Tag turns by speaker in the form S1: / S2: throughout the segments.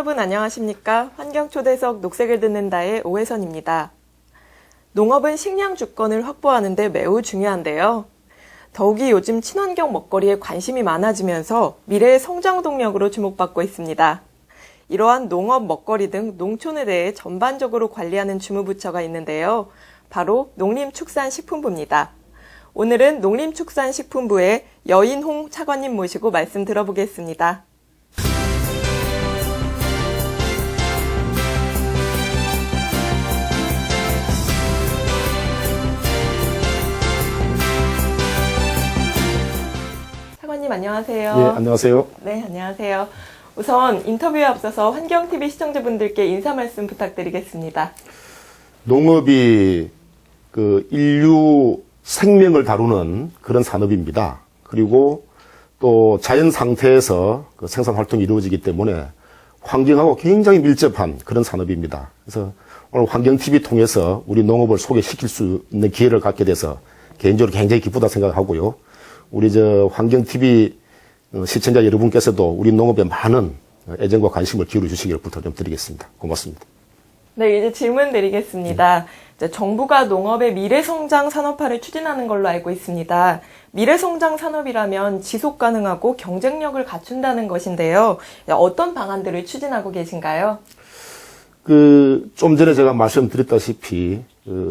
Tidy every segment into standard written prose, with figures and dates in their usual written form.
S1: 여러분 안녕하십니까? 환경초대석 녹색을 듣는다의 오혜선입니다. 농업은 식량 주권을 확보하는 데 매우 중요한데요. 더욱이 요즘 친환경 먹거리에 관심이 많아지면서 미래의 성장 동력으로 주목받고 있습니다. 이러한 농업, 먹거리 등 농촌에 대해 전반적으로 관리하는 주무부처가 있는데요. 바로 농림축산식품부입니다. 오늘은 농림축산식품부의 여인홍 차관님 모시고 말씀 들어보겠습니다. 차관님 안녕하세요.
S2: 예, 안녕하세요.
S1: 네, 안녕하세요. 우선 인터뷰에 앞서서 환경TV 시청자분들께 인사 말씀 부탁드리겠습니다.
S2: 농업이 인류 생명을 다루는 그런 산업입니다. 그리고 또 자연 상태에서 생산 활동이 이루어지기 때문에 환경하고 굉장히 밀접한 그런 산업입니다. 그래서 오늘 환경TV 통해서 우리 농업을 소개시킬 수 있는 기회를 갖게 돼서 개인적으로 굉장히 기쁘다 생각하고요. 우리 환경TV 시청자 여러분께서도 우리 농업에 많은 애정과 관심을 기울여 주시기를 부탁 좀 드리겠습니다. 고맙습니다.
S1: 네, 이제 질문 드리겠습니다. 이제 정부가 농업의 미래성장 산업화를 추진하는 걸로 알고 있습니다. 미래성장 산업이라면 지속 가능하고 경쟁력을 갖춘다는 것인데요. 어떤 방안들을 추진하고 계신가요?
S2: 좀 전에 제가 말씀드렸다시피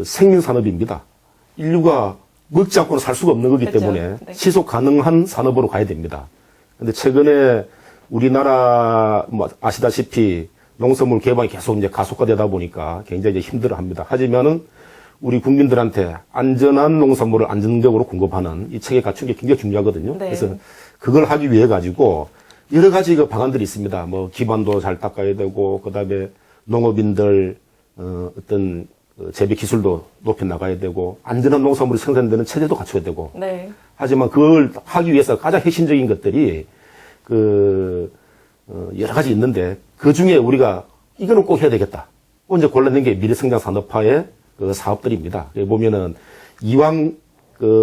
S2: 생명산업입니다. 인류가 먹지 않고는 살 수가 없는 거기
S1: 그렇죠.
S2: 때문에
S1: 네.
S2: 지속 가능한 산업으로 가야 됩니다. 근데 최근에 우리나라 아시다시피 농산물 개발이 계속 이제 가속화되다 보니까 굉장히 이제 힘들어 합니다. 하지만은 우리 국민들한테 안전한 농산물을 안정적으로 공급하는 이 체계 갖춘 게 굉장히 중요하거든요.
S1: 네.
S2: 그래서 그걸 하기 위해 가지고 여러 가지 방안들이 있습니다. 기반도 잘 닦아야 되고, 그 다음에 농업인들, 어떤 재배 기술도 높여 나가야 되고, 안전한 농산물이 생산되는 체제도 갖춰야 되고.
S1: 네.
S2: 하지만 그걸 하기 위해서 가장 핵심적인 것들이 여러 가지 있는데 그 중에 우리가 이거는 꼭 해야 되겠다. 먼저 골라낸 게 미래성장 산업화의 사업들입니다. 여기 보면은 이왕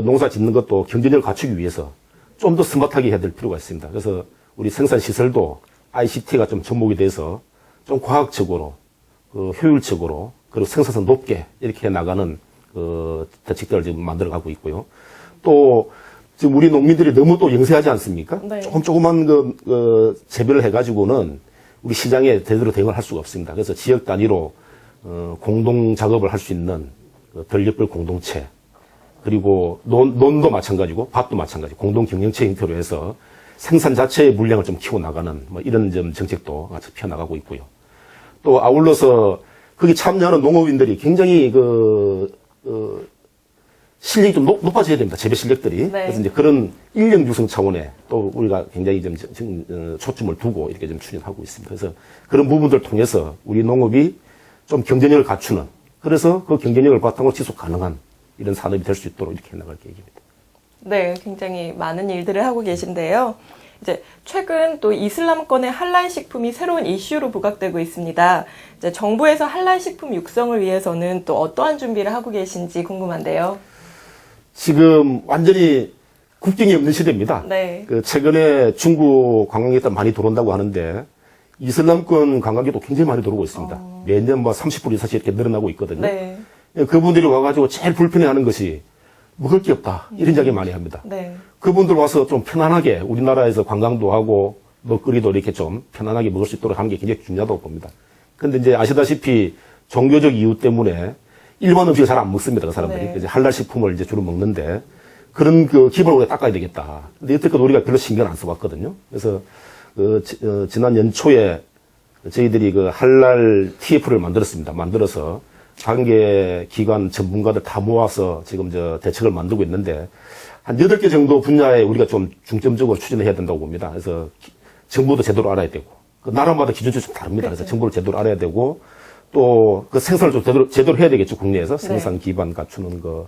S2: 농사 짓는 것도 경쟁력을 갖추기 위해서 좀 더 스마트하게 해야 될 필요가 있습니다. 그래서 우리 생산 시설도 ICT가 좀 접목이 돼서 좀 과학적으로, 효율적으로, 그리고 생산성 높게 이렇게 나가는 대책들을 지금 만들어가고 있고요. 또 지금 우리 농민들이 너무 또 영세하지 않습니까?
S1: 네.
S2: 조금만 재배를 해가지고는 우리 시장에 제대로 대응을 할 수가 없습니다. 그래서 지역 단위로 공동 작업을 할 수 있는 전력별 공동체, 그리고 논도 마찬가지고 밭도 마찬가지 공동 경영체 형태로 해서 생산 자체의 물량을 좀 키워 나가는 이런 정책도 같이 펴 나가고 있고요. 또 아울러서 거기 참여하는 농업인들이 굉장히 실력이 좀 높아져야 됩니다. 재배 실력들이.
S1: 네.
S2: 그래서 이제 그런 인력 육성 차원에 또 우리가 굉장히 좀 초점을 두고 이렇게 좀 추진하고 있습니다. 그래서 그런 부분들을 통해서 우리 농업이 좀 경쟁력을 갖추는, 그래서 그 경쟁력을 바탕으로 지속 가능한 이런 산업이 될 수 있도록 이렇게 해나갈 계획입니다.
S1: 네, 굉장히 많은 일들을 하고 계신데요. 이제 최근 또 이슬람권의 할랄 식품이 새로운 이슈로 부각되고 있습니다. 이제 정부에서 할랄 식품 육성을 위해서는 또 어떠한 준비를 하고 계신지 궁금한데요.
S2: 지금 완전히 국경이 없는 시대입니다.
S1: 네.
S2: 최근에 중국 관광객들 많이 들어온다고 하는데 이슬람권 관광객도 굉장히 많이 들어오고 있습니다. 매년 30% 이상씩 이렇게 늘어나고 있거든요.
S1: 네.
S2: 그분들이 와가지고 제일 불편해하는 것이 먹을 게 없다, 이런 이야기 많이 합니다.
S1: 네.
S2: 그분들 와서 좀 편안하게 우리나라에서 관광도 하고 먹거리도 이렇게 좀 편안하게 먹을 수 있도록 하는 게 굉장히 중요하다고 봅니다. 근데 이제 아시다시피 종교적 이유 때문에 일반 음식을 잘 안 먹습니다, 그 사람들이.
S1: 네.
S2: 이제 할랄 식품을 이제 주로 먹는데 그런 기본을 우리가 닦아야 되겠다. 근데 여태껏 우리가 별로 신경 안 써봤거든요. 그래서 지난 연초에 저희들이 할랄 TF를 만들었습니다. 만들어서 관계 기관 전문가들 다 모아서 지금 대책을 만들고 있는데 한 8개 정도 분야에 우리가 좀 중점적으로 추진을 해야 된다고 봅니다. 그래서 정보도 제대로 알아야 되고, 나라마다 기준점이 좀 다릅니다. 그래서 정보를 제대로 알아야 되고, 또 생산을 좀 제대로 해야 되겠죠. 국내에서 생산 기반 갖추는 거,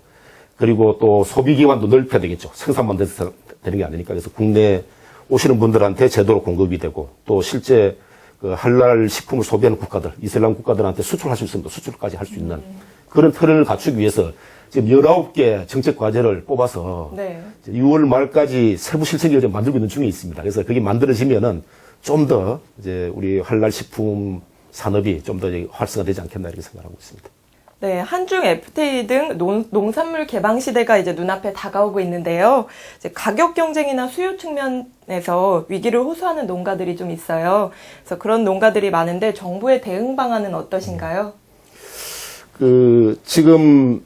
S2: 그리고 또 소비 기반도 넓혀야 되겠죠. 생산만 돼서 되는 게 아니니까. 그래서 국내에 오시는 분들한테 제대로 공급이 되고, 또 실제 할랄 식품을 소비하는 국가들, 이슬람 국가들한테 수출할 수 있습니다. 수출까지 할 수 있는 그런 틀을 갖추기 위해서 지금 19개 정책 과제를 뽑아서
S1: 네.
S2: 6월 말까지 세부 실천계획을 만들고 있는 중에 있습니다. 그래서 그게 만들어지면은 좀 더 이제 우리 한랄 식품 산업이 좀 더 활성화되지 않겠나 이렇게 생각하고 있습니다.
S1: 네, 한중 FTA 등 농산물 개방 시대가 이제 눈앞에 다가오고 있는데요. 이제 가격 경쟁이나 수요 측면에서 위기를 호소하는 농가들이 좀 있어요. 그래서 그런 농가들이 많은데 정부의 대응 방안은 어떠신가요?
S2: 지금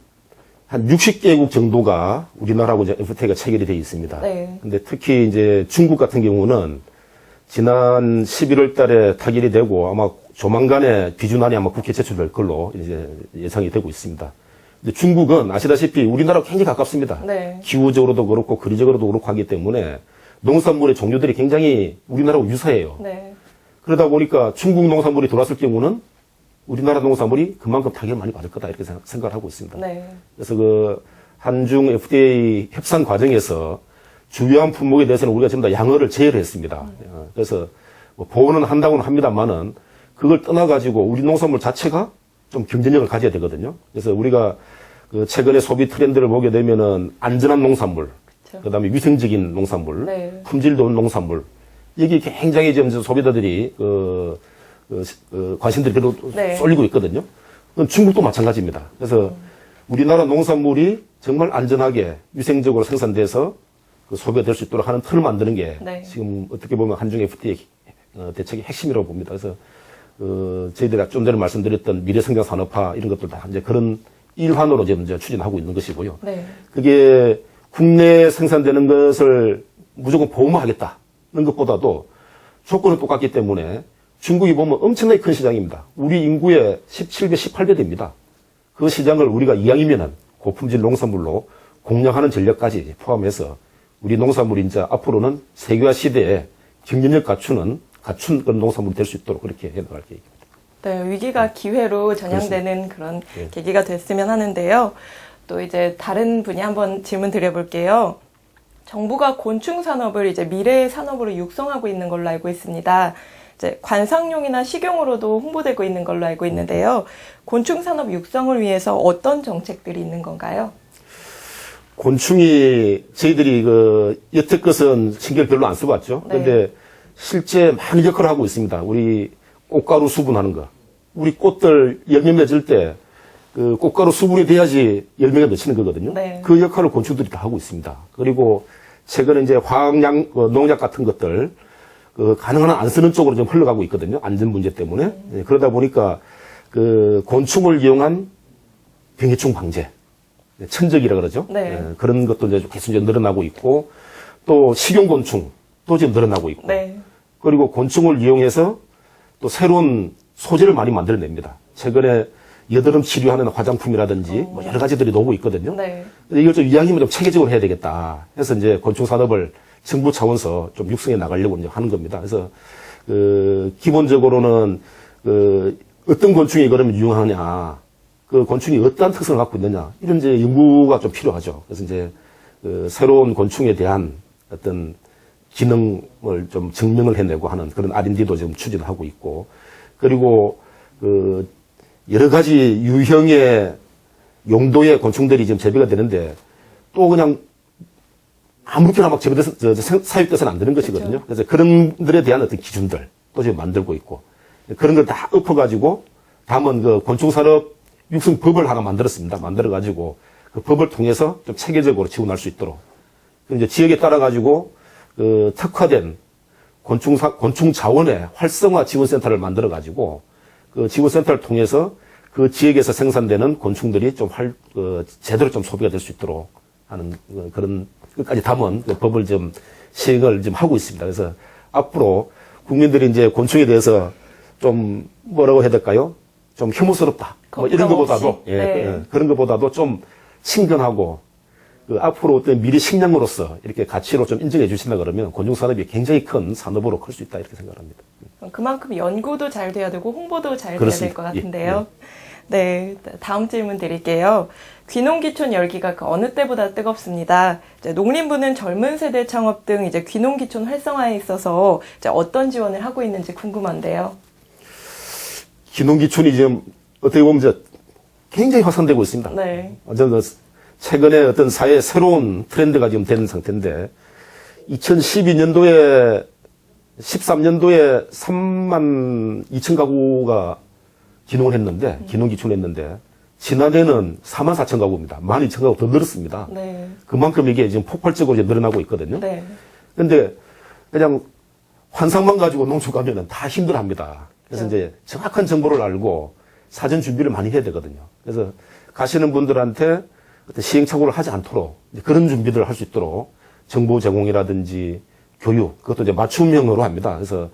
S2: 한 60개국 정도가 우리나라하고 이제 FTA가 체결이 되어 있습니다.
S1: 네.
S2: 근데 특히 이제 중국 같은 경우는 지난 11월 달에 타결이 되고 아마 조만간에 비준안이 아마 국회 제출될 걸로 이제 예상이 되고 있습니다. 근데 중국은 아시다시피 우리나라하고 굉장히 가깝습니다.
S1: 네.
S2: 기후적으로도 그렇고 거리적으로도 그렇고 하기 때문에 농산물의 종류들이 굉장히 우리나라하고 유사해요.
S1: 네.
S2: 그러다 보니까 중국 농산물이 들어왔을 경우는 우리나라 농산물이 그만큼 타격을 많이 받을 거다 이렇게 생각을 하고 있습니다.
S1: 네.
S2: 그래서 그 한중 FDA 협상 과정에서 주요한 품목에 대해서는 우리가 전부 다 양어를 제외를 했습니다. 그래서 뭐 보호는 한다고는 합니다만은 그걸 떠나가지고 우리 농산물 자체가 좀 경쟁력을 가져야 되거든요. 그래서 우리가 그 최근에 소비 트렌드를 보게 되면은 안전한 농산물,
S1: 그렇죠.
S2: 그다음에 위생적인 농산물,
S1: 네.
S2: 품질 좋은 농산물, 여기 굉장히 지금 소비자들이 관심들이 별로
S1: 네.
S2: 쏠리고 있거든요. 그건 중국도 마찬가지입니다. 그래서 우리나라 농산물이 정말 안전하게 위생적으로 생산돼서 소비가 될 수 있도록 하는 틀을 만드는 게
S1: 네.
S2: 지금 어떻게 보면 한중 FTA 대책의 핵심이라고 봅니다. 그래서 저희들이 좀 전에 말씀드렸던 미래성장 산업화 이런 것들 다 이제 그런 일환으로 지금 이제 추진하고 있는 것이고요.
S1: 네.
S2: 그게 국내에 생산되는 것을 무조건 보호하겠다는 것보다도 조건은 똑같기 때문에 중국이 보면 엄청나게 큰 시장입니다. 우리 인구의 17배, 18배 됩니다. 그 시장을 우리가 이왕이면은 고품질 농산물로 공략하는 전략까지 포함해서 우리 농산물이 이제 앞으로는 세계화 시대에 경쟁력 갖춘 그런 농산물이 될 수 있도록 그렇게 해나갈 계획입니다.
S1: 네, 위기가 기회로 전향되는 그런
S2: 네.
S1: 계기가 됐으면 하는데요. 또 이제 다른 분이 한번 질문 드려볼게요. 정부가 곤충 산업을 이제 미래의 산업으로 육성하고 있는 걸로 알고 있습니다. 이제 관상용이나 식용으로도 홍보되고 있는 걸로 알고 있는데요. 곤충 산업 육성을 위해서 어떤 정책들이 있는 건가요?
S2: 곤충이 저희들이 여태껏은 신경 별로 안 써봤죠.
S1: 네.
S2: 그런데 실제 많은 역할을 하고 있습니다. 우리 꽃가루 수분하는 거. 우리 꽃들 열매 맺을 때 그 꽃가루 수분이 돼야지 열매가 맺히는 거거든요.
S1: 네.
S2: 그 역할을 곤충들이 다 하고 있습니다. 그리고 최근에 이제 화학약, 농약 같은 것들 가능한 한 안 쓰는 쪽으로 좀 흘러가고 있거든요. 안전 문제 때문에. 네, 그러다 보니까 곤충을 이용한 병해충 방제. 천적이라 그러죠.
S1: 네.
S2: 그런 것도 이제 계속 늘어나고 있고, 또 식용곤충도 지금 늘어나고 있고,
S1: 네.
S2: 그리고 곤충을 이용해서 또 새로운 소재를 많이 만들어냅니다. 최근에 여드름 치료하는 화장품이라든지 뭐 여러 가지들이 나오고 있거든요.
S1: 네.
S2: 이걸 좀 이왕이면 좀 체계적으로 해야 되겠다. 해서 이제 곤충 산업을 정부 차원에서 좀 육성해 나가려고 이제 하는 겁니다. 그래서 기본적으로는 어떤 곤충이 그러면 유용하냐, 그 곤충이 어떠한 특성을 갖고 있느냐 이런 이제 연구가 좀 필요하죠. 그래서 이제 새로운 곤충에 대한 어떤 기능을 좀 증명을 해내고 하는 그런 R&D도 지금 추진하고 있고, 그리고 여러 가지 유형의 용도의 곤충들이 지금 재배가 되는데 또 그냥 아무렇게나 막 재배돼서 사육돼서는 안 되는 것이거든요. 그래서 그런 들에 대한 어떤 기준들 또 지금 만들고 있고, 그런 걸 다 엎어가지고 담은 곤충 산업 육성 법을 하나 만들었습니다. 만들어가지고 그 법을 통해서 좀 체계적으로 지원할 수 있도록 이제 지역에 따라 가지고 특화된 곤충 자원의 활성화 지원센터를 만들어 가지고 그 지원센터를 통해서 그 지역에서 생산되는 곤충들이 좀 제대로 좀 소비가 될 수 있도록 하는 그런 끝까지 담은 그 법을 좀 시행을 지금 하고 있습니다. 그래서 앞으로 국민들이 이제 곤충에 대해서 좀 뭐라고 해야 될까요? 좀 혐오스럽다. 뭐 이런 것보다도
S1: 네.
S2: 그런 것보다도 좀 친근하고 앞으로 어떤 미래 식량으로서 이렇게 가치로 좀 인정해 주신다 그러면 곤충 산업이 굉장히 큰 산업으로 클 수 있다 이렇게 생각합니다.
S1: 그만큼 연구도 잘 돼야 되고 홍보도 잘 돼야 될
S2: 그렇습니다.
S1: 것 같은데요. 네, 다음 질문 드릴게요. 귀농귀촌 열기가 그 어느 때보다 뜨겁습니다. 이제 농림부는 젊은 세대 창업 등 이제 귀농귀촌 활성화에 있어서 이제 어떤 지원을 하고 있는지 궁금한데요.
S2: 귀농귀촌이 지금 어떻게 보면 이제 굉장히 확산되고 있습니다.
S1: 네.
S2: 최근에 어떤 사회의 새로운 트렌드가 지금 된 상태인데, 2012년도에 13년도에 3만 2천 가구가 기농을 했는데, 기농 기촌했는데, 지난해는 4만 4천 가구입니다. 1만 2천 가구 더 늘었습니다.
S1: 네.
S2: 그만큼 이게 지금 폭발적으로 이제 늘어나고 있거든요.
S1: 네.
S2: 근데 그냥 환상만 가지고 농촌 가면은 다 힘들어 합니다. 그래서 이제 정확한 정보를 알고 사전 준비를 많이 해야 되거든요. 그래서 가시는 분들한테 어떤 시행착오를 하지 않도록 그런 준비들을 할 수 있도록 정보 제공이라든지 교육, 그것도 이제 맞춤형으로 합니다. 그래서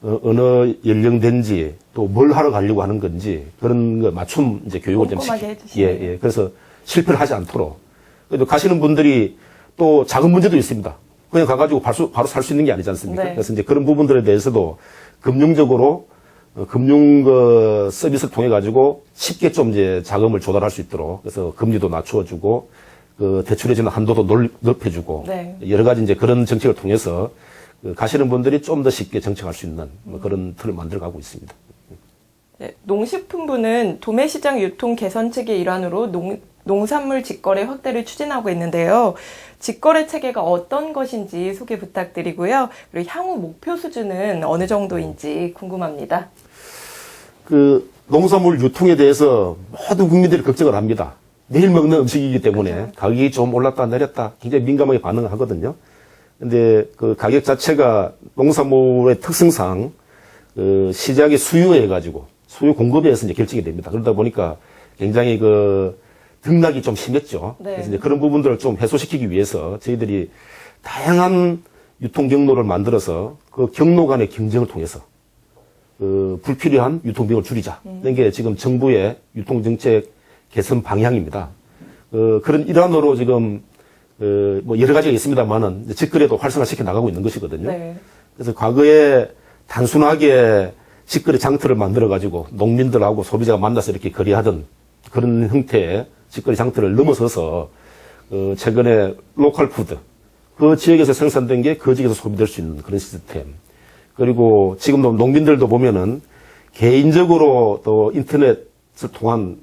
S2: 어느 연령대인지 또 뭘 하러 가려고 하는 건지 그런 거 맞춤 이제 교육을 좀
S1: 꼼꼼하게 해주시네요.
S2: 예, 예. 그래서 실패를 하지 않도록. 그래도 가시는 분들이 또 작은 문제도 있습니다. 그냥 가가지고 바로 살 수 있는 게 아니지 않습니까?
S1: 네.
S2: 그래서 이제 그런 부분들에 대해서도 금융적으로 금융 서비스를 통해 가지고 쉽게 좀 이제 자금을 조달할 수 있도록 그래서 금리도 낮추어주고 대출해주는 한도도 넓혀주고
S1: 네.
S2: 여러 가지 이제 그런 정책을 통해서 가시는 분들이 좀 더 쉽게 정착할 수 있는 뭐 그런 틀을 만들어가고 있습니다.
S1: 네, 농식품부는 도매시장 유통 개선책의 일환으로 농산물 직거래 확대를 추진하고 있는데요. 직거래 체계가 어떤 것인지 소개 부탁드리고요. 그리고 향후 목표 수준은 어느 정도인지 궁금합니다.
S2: 농산물 유통에 대해서 모든 국민들이 걱정을 합니다. 매일 먹는 음식이기 때문에 가격이 좀 올랐다 내렸다 굉장히 민감하게 반응을 하거든요. 근데 그 가격 자체가 농산물의 특성상 시장의 수요에 가지고 수요 공급에 의해서 이제 결정이 됩니다. 그러다 보니까 굉장히 등락이 좀 심했죠.
S1: 네.
S2: 그래서 이제 그런 부분들을 좀 해소시키기 위해서 저희들이 다양한 유통 경로를 만들어서 그 경로 간의 경쟁을 통해서 불필요한 유통비용을 줄이자. 이게 지금 정부의 유통정책 개선 방향입니다. 그런 일환으로 지금 뭐 여러 가지가 있습니다만은 직거래도 활성화시켜 나가고 있는 것이거든요.
S1: 네.
S2: 그래서 과거에 단순하게 직거래 장터를 만들어 가지고 농민들하고 소비자가 만나서 이렇게 거래하던 그런 형태의 직거래 장터를 넘어서서 최근에 로컬 푸드 그 지역에서 생산된 게 그 지역에서 소비될 수 있는 그런 시스템. 그리고 지금도 농민들도 보면은 개인적으로 또 인터넷을 통한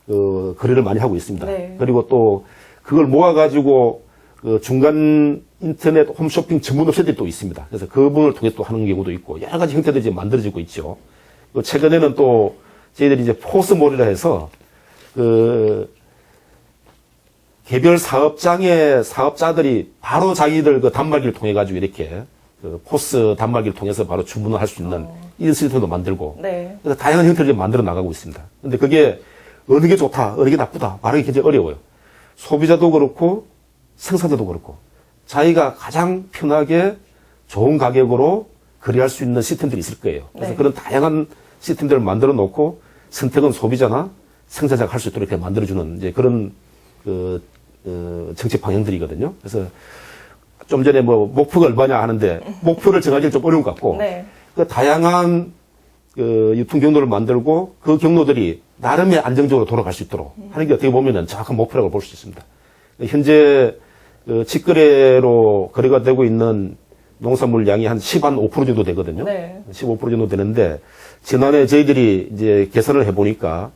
S2: 거래를 많이 하고 있습니다.
S1: 네.
S2: 그리고 또 그걸 모아가지고 중간 인터넷 홈쇼핑 전문 업체들이 또 있습니다. 그래서 그 부분을 통해서 또 하는 경우도 있고 여러 가지 형태들이 지금 만들어지고 있죠. 최근에는 또 저희들이 이제 포스몰이라 해서 개별 사업장의 사업자들이 바로 자기들 단말기를 통해 가지고 이렇게 포스 단말기를 통해서 바로 주문을 할 수 있는 이런 시스템도 만들고
S1: 네.
S2: 그래서 다양한 형태를 만들어 나가고 있습니다. 근데 그게 어느 게 좋다, 어느 게 나쁘다 말하기 굉장히 어려워요. 소비자도 그렇고 생산자도 그렇고 자기가 가장 편하게 좋은 가격으로 거래할 수 있는 시스템들이 있을 거예요. 그래서
S1: 네.
S2: 그런 다양한 시스템들을 만들어 놓고 선택은 소비자나 생산자가 할 수 있도록 이렇게 만들어주는 이제 그런 정책 방향들이거든요. 그래서 좀 전에 뭐 목표가 얼마냐 하는데 목표를 정하기는 좀 어려운 것 같고
S1: 네.
S2: 다양한 유통 경로를 만들고 그 경로들이 나름의 안정적으로 돌아갈 수 있도록 하는 게 어떻게 보면은 정확한 목표라고 볼 수 있습니다. 현재 직거래로 거래가 되고 있는 농산물 양이 한 15% 정도 되거든요.
S1: 네.
S2: 15% 정도 되는데 지난해 저희들이 이제 계산을 해보니까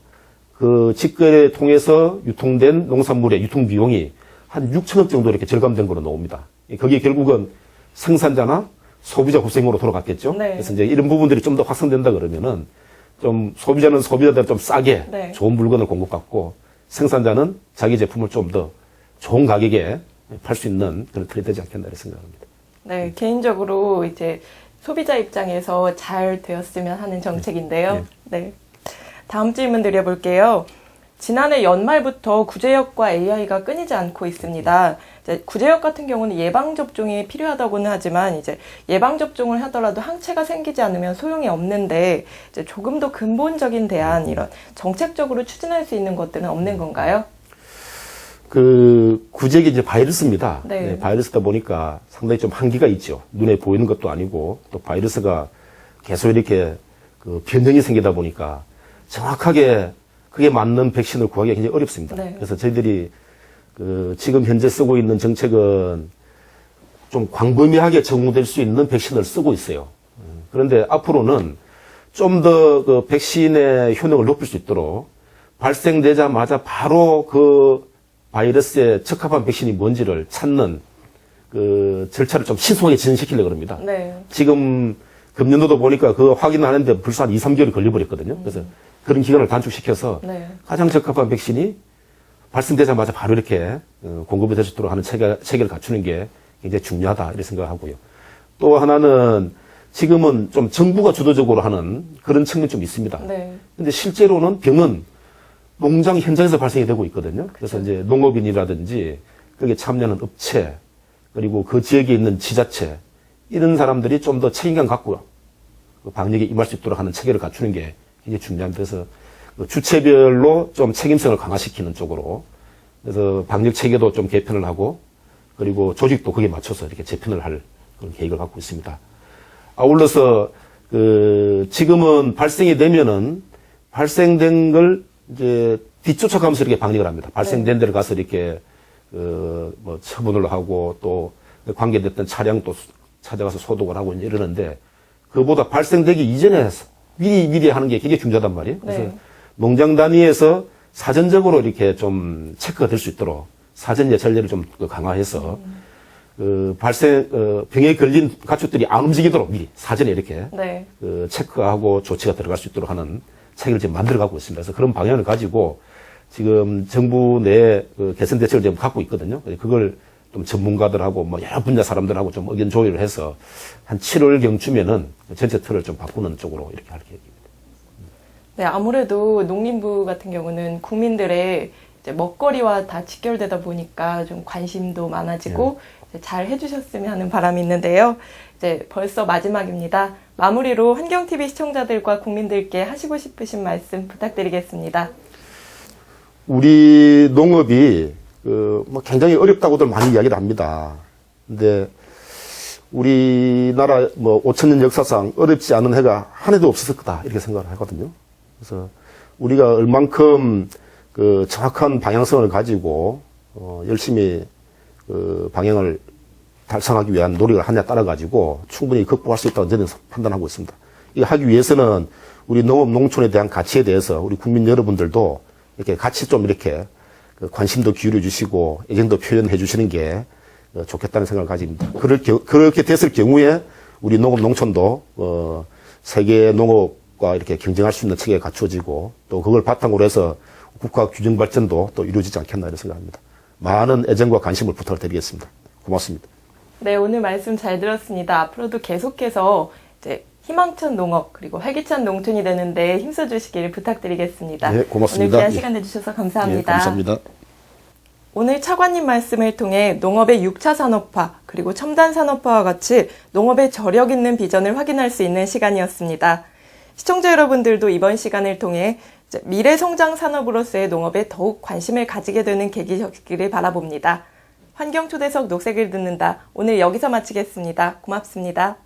S2: 그 직거래 통해서 유통된 농산물의 유통 비용이 한 6천억 정도 이렇게 절감된 거로 나옵니다. 거기에 결국은 생산자나 소비자 후생으로 돌아갔겠죠.
S1: 네.
S2: 그래서 이제 이런 부분들이 좀 더 확산된다 그러면은 좀 소비자는 소비자대로 좀 싸게
S1: 네.
S2: 좋은 물건을 공급받고 생산자는 자기 제품을 좀 더 좋은 가격에 팔 수 있는 그런 틀이 되지 않겠나 이렇게 생각합니다.
S1: 네, 개인적으로 이제 소비자 입장에서 잘 되었으면 하는 정책인데요. 네. 다음 질문 드려볼게요. 지난해 연말부터 구제역과 AI가 끊이지 않고 있습니다. 이제 구제역 같은 경우는 예방접종이 필요하다고는 하지만 이제 예방접종을 하더라도 항체가 생기지 않으면 소용이 없는데 이제 조금 더 근본적인 대안 이런 정책적으로 추진할 수 있는 것들은 없는 건가요?
S2: 구제액이 이제 바이러스입니다.
S1: 네.
S2: 네, 바이러스다 보니까 상당히 좀 한계가 있죠. 눈에 보이는 것도 아니고 또 바이러스가 계속 이렇게 변형이 생기다 보니까 정확하게 그게 맞는 백신을 구하기가 굉장히 어렵습니다.
S1: 네.
S2: 그래서 저희들이 지금 현재 쓰고 있는 정책은 좀 광범위하게 적용될 수 있는 백신을 쓰고 있어요. 그런데 앞으로는 좀 더 백신의 효능을 높일 수 있도록 발생되자마자 바로 그 바이러스에 적합한 백신이 뭔지를 찾는 그 절차를 좀 신속하게 진행시키려고 합니다.
S1: 네.
S2: 지금 금년도도 보니까 그 확인하는데 벌써 한 2, 3개월이 걸려버렸거든요. 그래서 그런 기간을 단축시켜서
S1: 네.
S2: 가장 적합한 백신이 발생되자마자 바로 이렇게 공급이 될 수 있도록 하는 체계를 갖추는 게 굉장히 중요하다 이렇게 생각하고요. 또 하나는 지금은 좀 정부가 주도적으로 하는 그런 측면이 좀 있습니다.
S1: 네.
S2: 근데 실제로는 병은 농장 현장에서 발생이 되고 있거든요. 그래서 이제 농업인이라든지 거기에 참여하는 업체 그리고 그 지역에 있는 지자체 이런 사람들이 좀 더 책임감 갖고 그 방역에 임할 수 있도록 하는 체계를 갖추는 게 굉장히 중요합니다. 그래서 그 주체별로 좀 책임성을 강화시키는 쪽으로 그래서 방역 체계도 좀 개편을 하고 그리고 조직도 거기에 맞춰서 이렇게 재편을 할 그런 계획을 갖고 있습니다. 아울러서 그 지금은 발생이 되면은 발생된 걸 이제 뒤쫓아가면서 이렇게 방역을 합니다. 발생된 데를 가서 이렇게 뭐 처분을 하고 또 관계됐던 차량도 찾아가서 소독을 하고 이러는데 그보다 발생되기 이전에 미리 하는 게 굉장히 중요하단 말이에요. 그래서
S1: 네.
S2: 농장 단위에서 사전적으로 이렇게 좀 체크가 될 수 있도록 사전 예찰제를 좀 강화해서 병에 걸린 가축들이 안 움직이도록 미리 사전에 이렇게
S1: 네.
S2: 체크하고 조치가 들어갈 수 있도록 하는 체계를 지금 만들어가고 있습니다. 그래서 그런 방향을 가지고 지금 정부 내 개선 대책을 지금 갖고 있거든요. 그걸 좀 전문가들하고 뭐 여러 분야 사람들하고 좀 의견 조율을 해서 한 7월경쯤에는 전체 틀을 좀 바꾸는 쪽으로 이렇게 할 계획입니다.
S1: 네, 아무래도 농림부 같은 경우는 국민들의 이제 먹거리와 다 직결되다 보니까 좀 관심도 많아지고 이제 잘 해주셨으면 하는 바람이 있는데요. 이제 벌써 마지막입니다. 마무리로 환경TV 시청자들과 국민들께 하시고 싶으신 말씀 부탁드리겠습니다.
S2: 우리 농업이 뭐 굉장히 어렵다고들 많이 이야기를 합니다. 근데 우리나라 뭐 5,000년 역사상 어렵지 않은 해가 한 해도 없었을 거다 이렇게 생각을 하거든요. 그래서 우리가 얼만큼 그 정확한 방향성을 가지고 열심히 그 방향을 달성하기 위한 노력을 하냐 따라 가지고 충분히 극복할 수 있다고 저는 판단하고 있습니다. 이거 하기 위해서는 우리 농업 농촌에 대한 가치에 대해서 우리 국민 여러분들도 이렇게 같이 좀 이렇게 관심도 기울여 주시고 애정도 표현해 주시는 게 좋겠다는 생각을 가집니다. 그렇게 됐을 경우에 우리 농업 농촌도 세계 농업과 이렇게 경쟁할 수 있는 체계가 갖춰지고 또 그걸 바탕으로 해서 국가 균형 발전도 또 이루어지지 않겠나 이런 생각합니다. 많은 애정과 관심을 부탁드리겠습니다. 고맙습니다.
S1: 네, 오늘 말씀 잘 들었습니다. 앞으로도 계속해서 이제 희망찬 농업 그리고 활기찬 농촌이 되는데 힘써주시길 부탁드리겠습니다.
S2: 네, 고맙습니다.
S1: 오늘 귀한 시간 내주셔서 감사합니다.
S2: 네, 감사합니다.
S1: 오늘 차관님 말씀을 통해 농업의 6차 산업화 그리고 첨단 산업화와 같이 농업의 저력 있는 비전을 확인할 수 있는 시간이었습니다. 시청자 여러분들도 이번 시간을 통해 미래 성장 산업으로서의 농업에 더욱 관심을 가지게 되는 계기였기를 바라봅니다. 환경초대석 녹색을 듣는다. 오늘 여기서 마치겠습니다. 고맙습니다.